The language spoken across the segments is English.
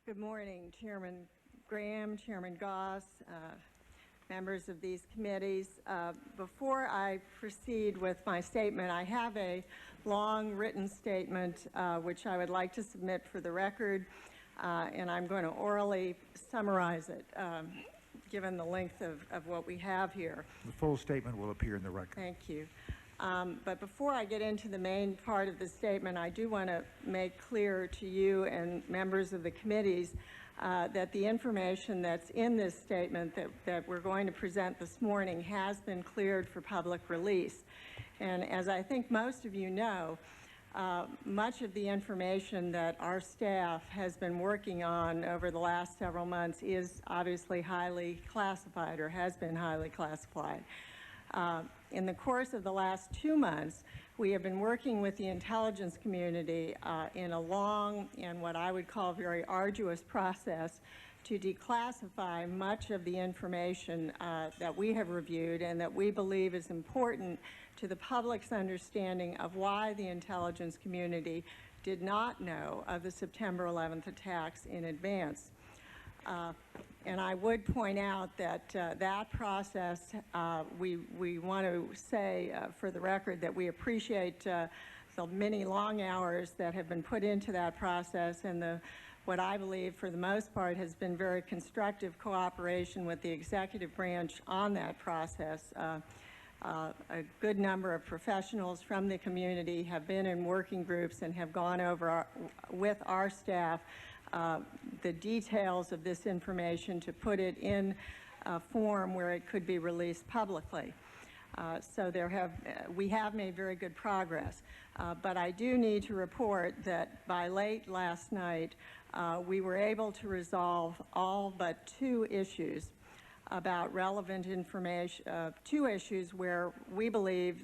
Good morning, Chairman Graham, Chairman Goss, members of these committees. Before I proceed with my statement, I have a long written statement which I would like to submit for the record, and I'm going to orally summarize it, given the length of what we have here. The full statement will appear in the record. Thank you. But before I get into the main part of the statement, I do want to make clear to you and members of the committees that the information that's in this statement that we're going to present this morning has been cleared for public release. And as I think most of you know, much of the information that our staff has been working on over the last several months is obviously highly classified, or has been highly classified. In the course of the last 2 months, we have been working with the intelligence community in a long and what I would call very arduous process to declassify much of the information that we have reviewed and that we believe is important to the public's understanding of why the intelligence community did not know of the September 11th attacks in advance. And I would point out that that process, we want to say for the record that we appreciate the many long hours that have been put into that process, and what I believe for the most part has been very constructive cooperation with the executive branch on that process. A good number of professionals from the community have been in working groups and have gone over with our staff the details of this information to put it in a form where it could be released publicly. So we have made very good progress. But I do need to report that by late last night, we were able to resolve all but 2 issues about relevant information, 2 issues where we believe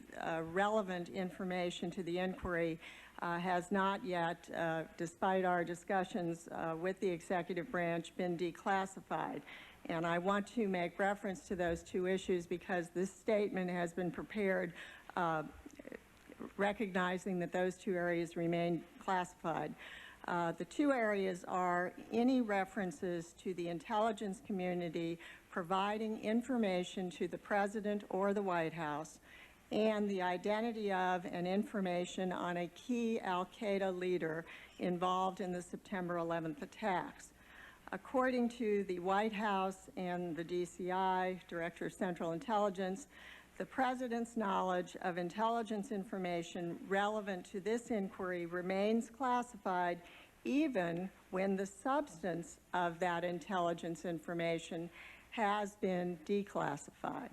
relevant information to the inquiry has not yet, despite our discussions with the executive branch, been declassified. And I want to make reference to those 2 issues because this statement has been prepared recognizing that those 2 areas remain classified. The 2 areas are any references to the intelligence community providing information to the President or the White House, and the identity of and information on a key al-Qaeda leader involved in the September 11th attacks. According to the White House and the DCI, Director of Central Intelligence, the President's knowledge of intelligence information relevant to this inquiry remains classified even when the substance of that intelligence information has been declassified.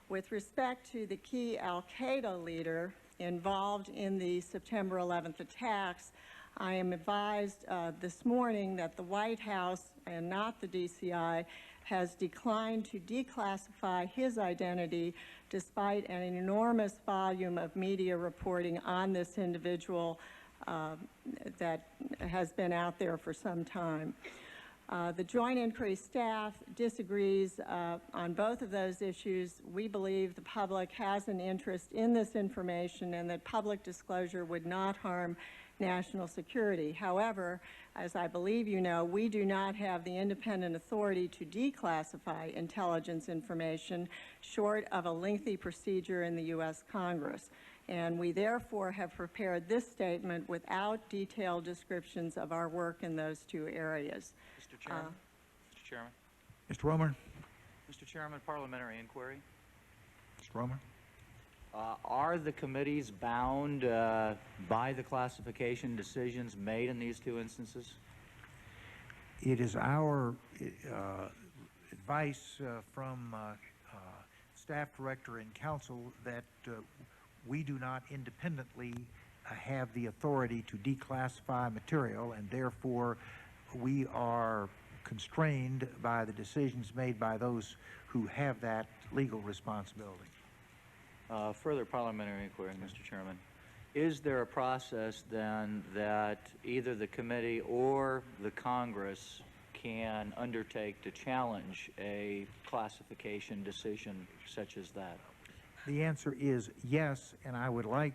With respect to the key al-Qaeda leader involved in the September 11th attacks, I am advised this morning that the White House, and not the DCI, has declined to declassify his identity despite an enormous volume of media reporting on this individual that has been out there for some time. The Joint Inquiry staff disagrees on both of those issues. We believe the public has an interest in this information and that public disclosure would not harm national security. However, as I believe you know, we do not have the independent authority to declassify intelligence information short of a lengthy procedure in the U.S. Congress. And we therefore have prepared this statement without detailed descriptions of our work in those 2 areas. Mr. Chairman. Mr. Chairman. Mr. Romer. Mr. Chairman, parliamentary inquiry. Mr. Romer. Are the committees bound by the classification decisions made in these 2 instances? It is our advice from staff director and counsel that we do not independently have the authority to declassify material, and therefore we are constrained by the decisions made by those who have that legal responsibility. Further parliamentary inquiry, Mr. Chairman. Is there a process then that either the committee or the Congress can undertake to challenge a classification decision such as that? The answer is yes, and I would like,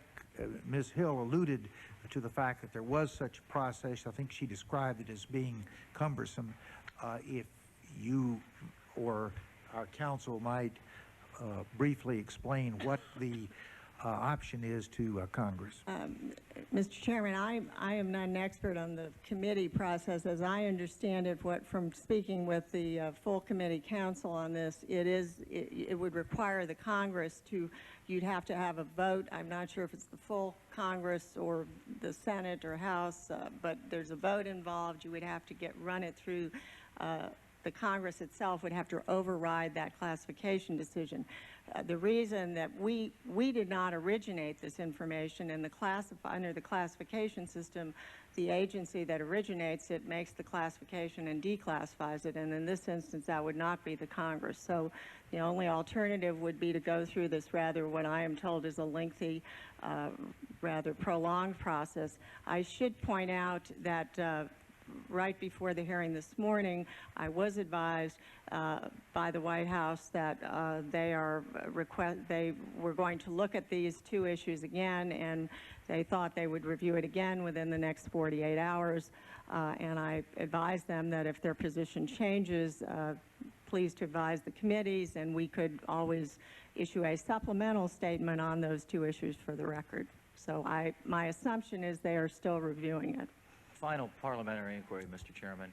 Ms. Hill alluded to the fact that there was such a process. I think she described it as being cumbersome. If you or our counsel might briefly explain what the option is to Congress. Mr. Chairman, I am not an expert on the committee process. As I understand it, from speaking with the full committee counsel on this, it would require the Congress you'd have to have a vote. I'm not sure if it's the full Congress or the Senate or House, but there's a vote involved. You would have to run it through the Congress itself would have to override that classification decision. The reason that we did not originate this information in under the classification system, the agency that originates it makes the classification and declassifies it, and in this instance that would not be the Congress. So the only alternative would be to go through this what I am told is a lengthy, rather prolonged process. I should point out that right before the hearing this morning, I was advised by the White House that they were going to look at these two issues again, and they thought they would review it again within the next 48 hours. And I advised them that if their position changes, please to advise the committees, and we could always issue a supplemental statement on those two issues for the record. So my assumption is they are still reviewing it. Final parliamentary inquiry, Mr. Chairman.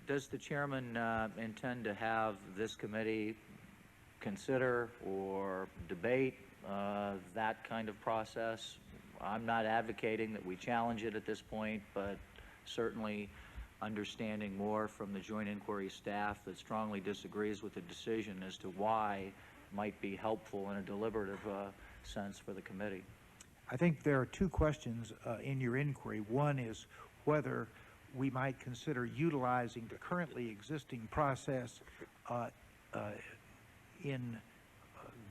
Does the chairman intend to have this committee consider or debate that kind of process? I'm not advocating that we challenge it at this point, but certainly understanding more from the Joint Inquiry staff that strongly disagrees with the decision as to why might be helpful in a deliberative sense for the committee. I think there are two questions in your inquiry. One is whether we might consider utilizing the currently existing process in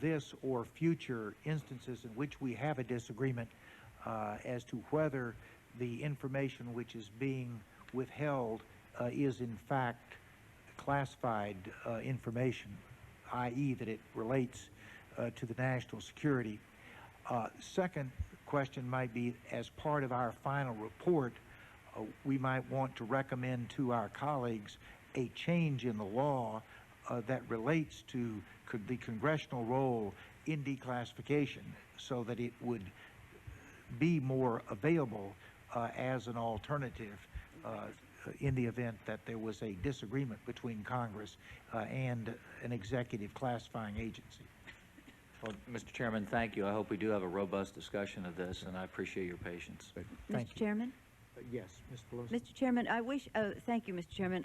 this or future instances in which we have a disagreement as to whether the information which is being withheld is in fact classified information, i.e. that it relates to the national security. Second question might be, as part of our final report, we might want to recommend to our colleagues a change in the law that relates to the congressional role in declassification so that it would be more available as an alternative in the event that there was a disagreement between Congress and an executive classifying agency. Well, Mr. Chairman, thank you. I hope we do have a robust discussion of this, and I appreciate your patience. Thank Mr. Chairman? Yes, Ms. Pelosi. Mr. Chairman, thank you, Mr. Chairman.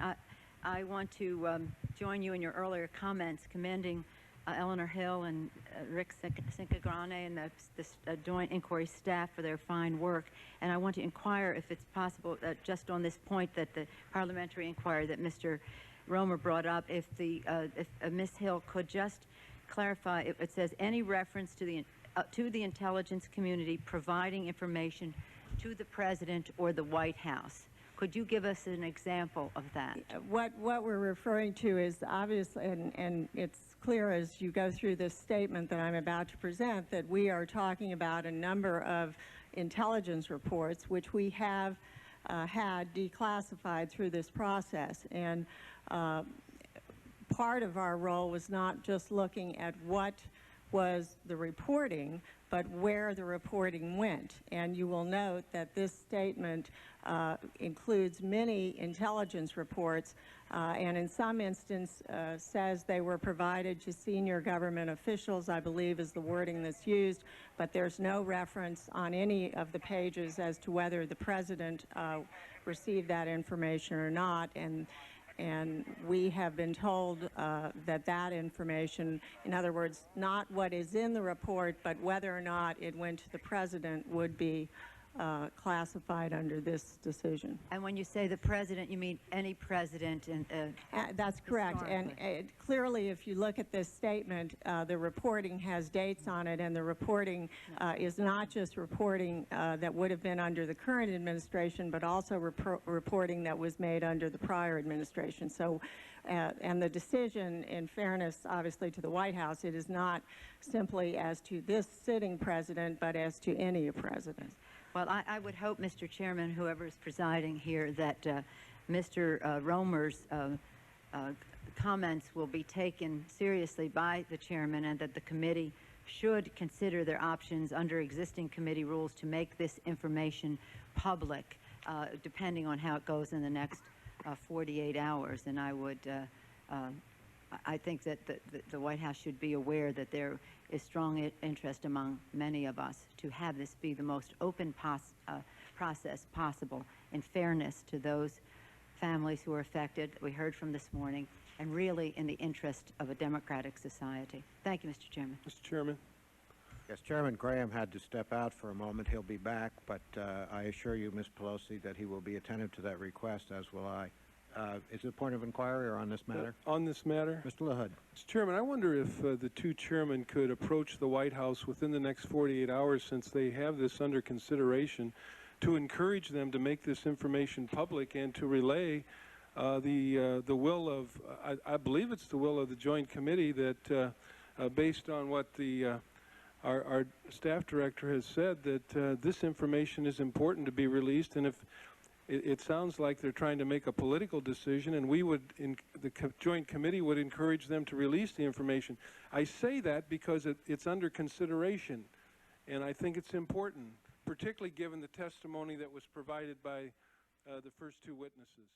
I want to join you in your earlier comments commending Eleanor Hill and Rick Cincagrane and the Joint Inquiry staff for their fine work. And I want to inquire if it's possible, just on this point that the parliamentary inquiry that Mr. Romer brought up, if Ms. Hill could just clarify, it says any reference to the intelligence community providing information to the President or the White House. Could you give us an example of that? What we're referring to is obviously, and it's clear as you go through this statement that I'm about to present, that we are talking about a number of intelligence reports which we have had declassified through this process. And part of our role was not just looking at what was the reporting, but where the reporting went. And you will note that this statement includes many intelligence reports and in some instance says they were provided to senior government officials, I believe is the wording that's used, but there's no reference on any of the pages as to whether the President received that information or not. And we have been told that information, in other words, not what is in the report, but whether or not it went to the President would be classified under this decision. And when you say the President, you mean any President? That's correct. And clearly, if you look at this statement, the reporting has dates on it, and the reporting is not just reporting that would have been under the current administration, but also reporting that was made under the prior administration. So, and the decision, in fairness, obviously, to the White House, it is not simply as to this sitting president, but as to any president. Well, I would hope, Mr. Chairman, whoever is presiding here, that Mr. Romer's comments will be taken seriously by the chairman, and that the committee should consider their options under existing committee rules to make this information public, depending on how it goes in the next 48 hours. And I think that the White House should be aware that there is strong interest among many of us to have this be the most open process possible, in fairness to those families who are affected, that we heard from this morning, and really in the interest of a democratic society. Thank you, Mr. Chairman. Mr. Chairman. Yes, Chairman Graham had to step out for a moment. He'll be back, but I assure you, Ms. Pelosi, that he will be attentive to that request, as will I. Is it a point of inquiry or on this matter? On this matter? Mr. LaHood. Mr. Chairman, I wonder if the two chairmen could approach the White House within the next 48 hours, since they have this under consideration, to encourage them to make this information public and to relay the will of, I believe it's the will of the Joint Committee, that based on what our staff director has said, that this information is important to be released. And if it sounds like they're trying to make a political decision, and we would, the Joint Committee would encourage them to release the information. I say that because it's under consideration, and I think it's important, particularly given the testimony that was provided by the first two witnesses.